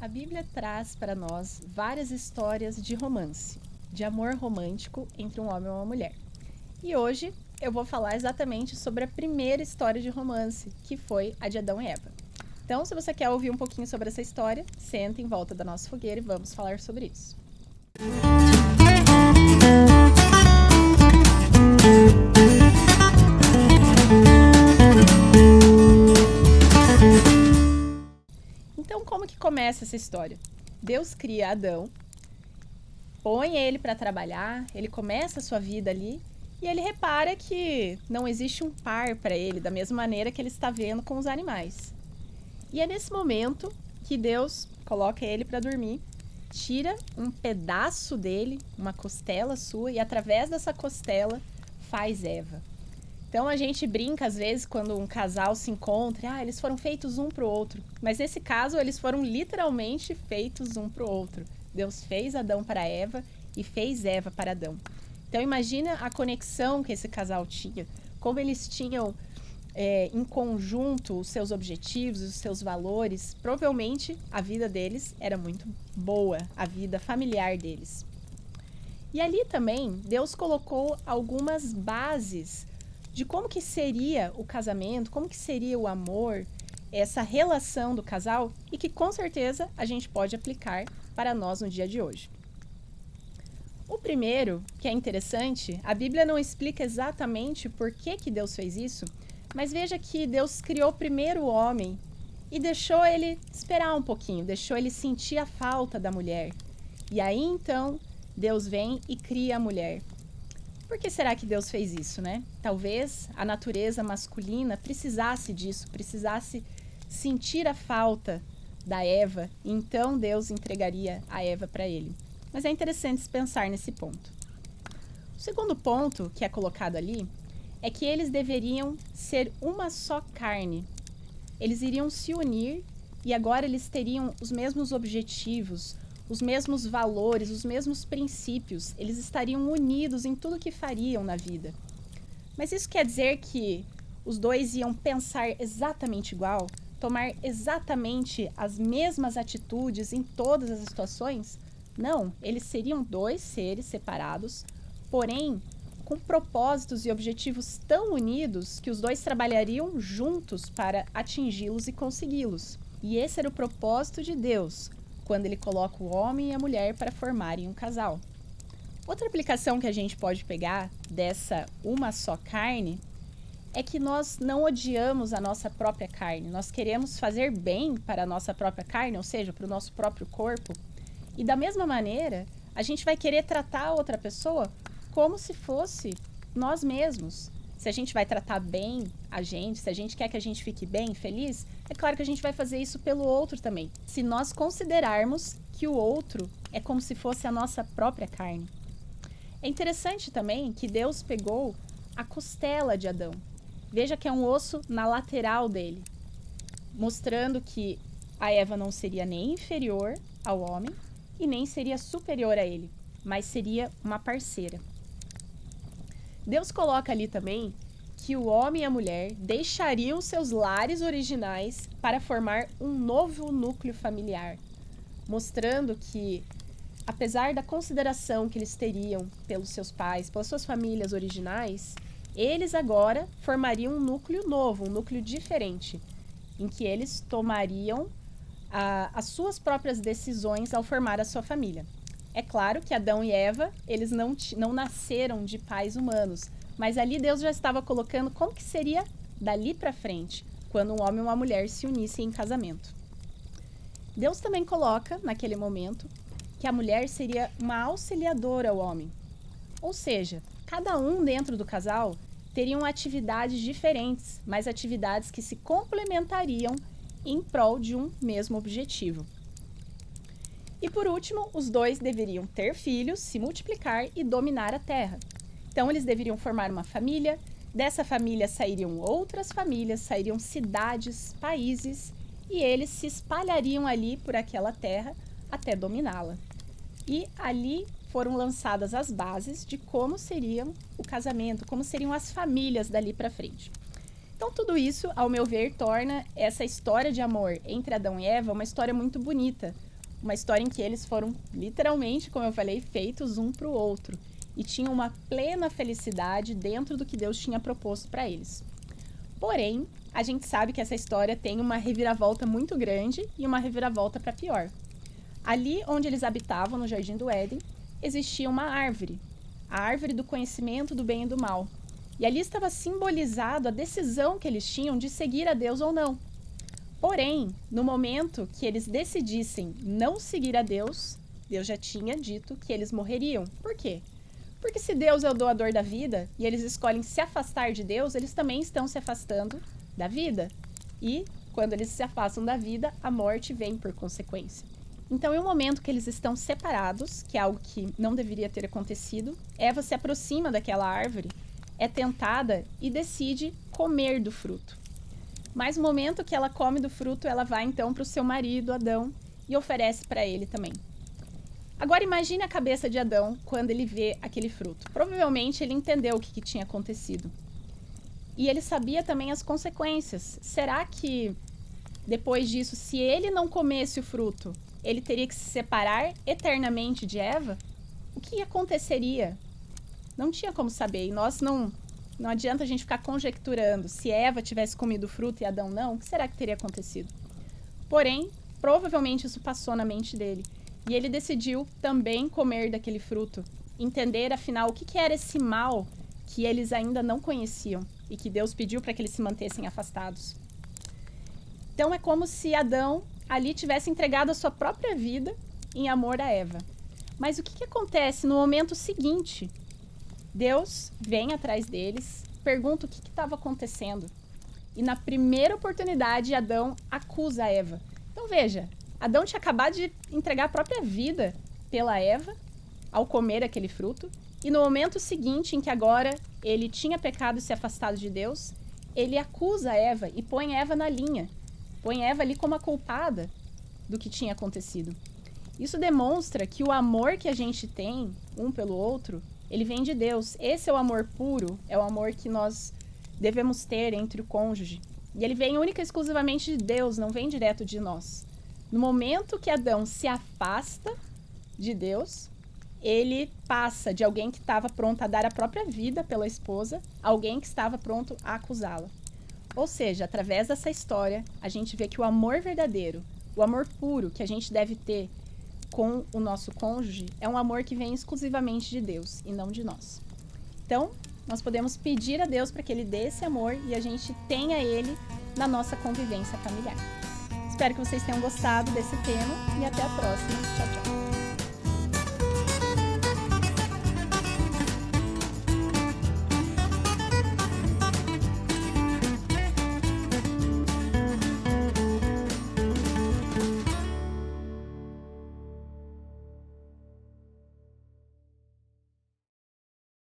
A Bíblia traz para nós várias histórias de romance, de amor romântico entre um homem e uma mulher. E hoje eu vou falar exatamente sobre a primeira história de romance, que foi a de Adão e Eva. Então, se você quer ouvir um pouquinho sobre essa história, senta em volta da nossa fogueira e vamos falar sobre isso. Então, como que começa essa história? Deus cria Adão, põe ele para trabalhar, ele começa a sua vida ali e ele repara que não existe um par para ele, da mesma maneira que ele está vendo com os animais. E é nesse momento que Deus coloca ele para dormir, tira um pedaço dele, uma costela sua, e através dessa costela faz Eva. Então a gente brinca às vezes quando um casal se encontra, eles foram feitos um para o outro. Mas nesse caso eles foram literalmente feitos um para o outro. Deus fez Adão para Eva e fez Eva para Adão. Então imagina a conexão que esse casal tinha, como eles tinham em conjunto os seus objetivos, os seus valores. Provavelmente a vida deles era muito boa, a vida familiar deles. E ali também Deus colocou algumas bases de como que seria o casamento, como que seria o amor, essa relação do casal e que com certeza a gente pode aplicar para nós no dia de hoje. O primeiro, que é interessante, a Bíblia não explica exatamente por que Deus fez isso, mas veja que Deus criou primeiro o homem e deixou ele esperar um pouquinho, deixou ele sentir a falta da mulher. E aí então Deus vem e cria a mulher. Por que será que Deus fez isso, né? Talvez a natureza masculina precisasse disso, precisasse sentir a falta da Eva, e então Deus entregaria a Eva para ele. Mas é interessante pensar nesse ponto. O segundo ponto que é colocado ali é que eles deveriam ser uma só carne. Eles iriam se unir e agora eles teriam os mesmos objetivos, os mesmos valores, os mesmos princípios. Eles estariam unidos em tudo que fariam na vida. Mas isso quer dizer que os dois iam pensar exatamente igual? Tomar exatamente as mesmas atitudes em todas as situações? Não, eles seriam dois seres separados, porém com propósitos e objetivos tão unidos que os dois trabalhariam juntos para atingi-los e consegui-los. E esse era o propósito de Deus, quando ele coloca o homem e a mulher para formarem um casal. Outra aplicação que a gente pode pegar dessa uma só carne é que nós não odiamos a nossa própria carne. Nós queremos fazer bem para a nossa própria carne, ou seja, para o nosso próprio corpo. E da mesma maneira, a gente vai querer tratar a outra pessoa como se fosse nós mesmos. Se a gente vai tratar bem a gente, se a gente quer que a gente fique bem, feliz, é claro que a gente vai fazer isso pelo outro também. Se nós considerarmos que o outro é como se fosse a nossa própria carne. É interessante também que Deus pegou a costela de Adão. Veja que é um osso na lateral dele, mostrando que a Eva não seria nem inferior ao homem e nem seria superior a ele, mas seria uma parceira. Deus coloca ali também que o homem e a mulher deixariam seus lares originais para formar um novo núcleo familiar, mostrando que, apesar da consideração que eles teriam pelos seus pais, pelas suas famílias originais, eles agora formariam um núcleo novo, um núcleo diferente, em que eles tomariam as suas próprias decisões ao formar a sua família. É claro que Adão e Eva, eles não nasceram de pais humanos, mas ali Deus já estava colocando como que seria dali para frente, quando um homem e uma mulher se unissem em casamento. Deus também coloca, naquele momento, que a mulher seria uma auxiliadora ao homem. Ou seja, cada um dentro do casal teriam atividades diferentes, mas atividades que se complementariam em prol de um mesmo objetivo. E por último, os dois deveriam ter filhos, se multiplicar e dominar a terra. Então eles deveriam formar uma família, dessa família sairiam outras famílias, sairiam cidades, países, e eles se espalhariam ali por aquela terra até dominá-la. E ali foram lançadas as bases de como seriam o casamento, como seriam as famílias dali para frente. Então, tudo isso, ao meu ver, torna essa história de amor entre Adão e Eva uma história muito bonita. Uma história em que eles foram, literalmente, como eu falei, feitos um para o outro. E tinham uma plena felicidade dentro do que Deus tinha proposto para eles. Porém, a gente sabe que essa história tem uma reviravolta muito grande e uma reviravolta para pior. Ali onde eles habitavam, no Jardim do Éden, existia uma árvore. A árvore do conhecimento do bem e do mal. E ali estava simbolizado a decisão que eles tinham de seguir a Deus ou não. Porém, no momento que eles decidissem não seguir a Deus, Deus já tinha dito que eles morreriam. Por quê? Porque se Deus é o doador da vida e eles escolhem se afastar de Deus, eles também estão se afastando da vida. E quando eles se afastam da vida, a morte vem por consequência. Então, em um momento que eles estão separados, que é algo que não deveria ter acontecido, Eva se aproxima daquela árvore, é tentada e decide comer do fruto. Mas no momento que ela come do fruto, ela vai então para o seu marido, Adão, e oferece para ele também. Agora imagine a cabeça de Adão quando ele vê aquele fruto. Provavelmente ele entendeu o que tinha acontecido. E ele sabia também as consequências. Será que depois disso, se ele não comesse o fruto, ele teria que se separar eternamente de Eva? O que aconteceria? Não tinha como saber. E nós não adianta a gente ficar conjecturando. Se Eva tivesse comido o fruto e Adão não, o que será que teria acontecido? Porém, provavelmente isso passou na mente dele. E ele decidiu também comer daquele fruto. Entender, afinal, o que era esse mal que eles ainda não conheciam e que Deus pediu para que eles se mantessem afastados. Então, é como se Adão ali tivesse entregado a sua própria vida em amor a Eva. Mas o que acontece no momento seguinte? Deus vem atrás deles, pergunta o que estava acontecendo. E na primeira oportunidade, Adão acusa a Eva. Então veja, Adão tinha acabado de entregar a própria vida pela Eva ao comer aquele fruto. E no momento seguinte, em que agora ele tinha pecado e se afastado de Deus, ele acusa a Eva e põe Eva na linha. Põe Eva ali como a culpada do que tinha acontecido. Isso demonstra que o amor que a gente tem um pelo outro, ele vem de Deus. Esse é o amor puro, é o amor que nós devemos ter entre o cônjuge. E ele vem única e exclusivamente de Deus, não vem direto de nós. No momento que Adão se afasta de Deus, ele passa de alguém que estava pronto a dar a própria vida pela esposa, a alguém que estava pronto a acusá-la. Ou seja, através dessa história, a gente vê que o amor verdadeiro, o amor puro que a gente deve ter com o nosso cônjuge, é um amor que vem exclusivamente de Deus e não de nós. Então, nós podemos pedir a Deus para que Ele dê esse amor e a gente tenha Ele na nossa convivência familiar. Espero que vocês tenham gostado desse tema e até a próxima. Tchau, tchau.